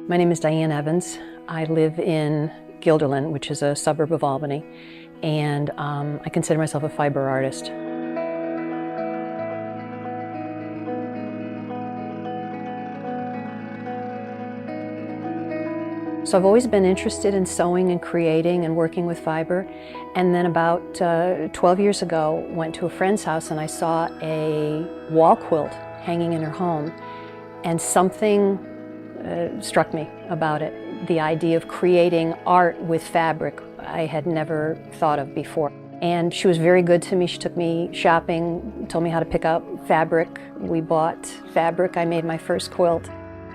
My name is Diane Evans. I live in Guilderland, which is a suburb of Albany, and I consider myself a fiber artist. So I've always been interested in sewing and creating and working with fiber, and then about 12 years ago went to a friend's house and I saw a wall quilt hanging in her home, and something struck me about it. The idea of creating art with fabric I had never thought of before. And she was very good to me. She took me shopping, told me how to pick up fabric. We bought fabric. I made my first quilt.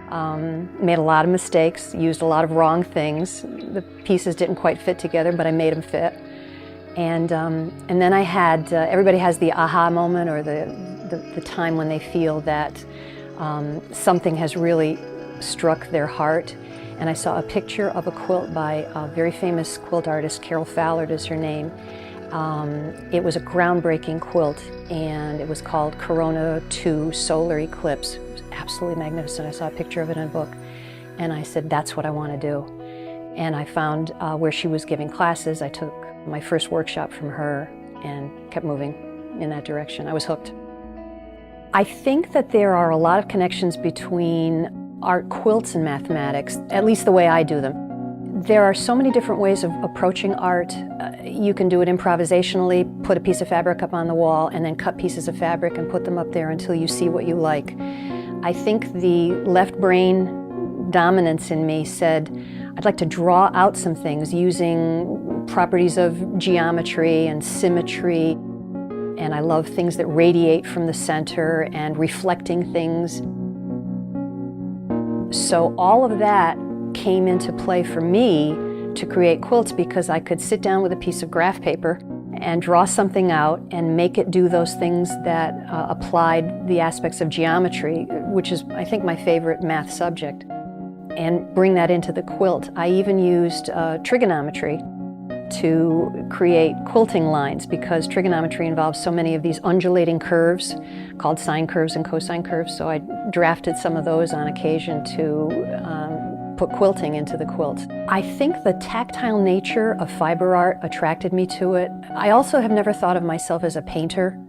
Made a lot of mistakes, used a lot of wrong things. The pieces didn't quite fit together, but I made them fit. And then I had, everybody has the aha moment, or the time when they feel that something has really struck their heart. And I saw a picture of a quilt by a very famous quilt artist, Carol Fallard is her name. It was a groundbreaking quilt, and it was called Corona 2 Solar Eclipse. It was absolutely magnificent. I saw a picture of it in a book, and I said, that's what I want to do. And I found where she was giving classes. I took my first workshop from her and kept moving in that direction. I was hooked. I think that there are a lot of connections between art quilts and mathematics, at least the way I do them. There are so many different ways of approaching art. You can do it improvisationally, put a piece of fabric up on the wall and then cut pieces of fabric and put them up there until you see what you like. I think the left brain dominance in me said, I'd like to draw out some things using properties of geometry and symmetry. And I love things that radiate from the center and reflecting things. So all of that came into play for me to create quilts, because I could sit down with a piece of graph paper and draw something out and make it do those things that applied the aspects of geometry, which is, I think, my favorite math subject, and bring that into the quilt. I even used trigonometry to create quilting lines, because trigonometry involves so many of these undulating curves called sine curves and cosine curves. So I drafted some of those on occasion to put quilting into the quilt. I think the tactile nature of fiber art attracted me to it. I also have never thought of myself as a painter.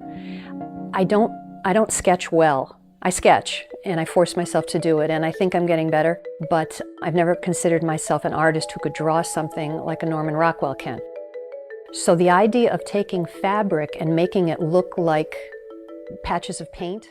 I don't sketch well. I sketch, and I force myself to do it, and I think I'm getting better, but I've never considered myself an artist who could draw something like a Norman Rockwell can. So the idea of taking fabric and making it look like patches of paint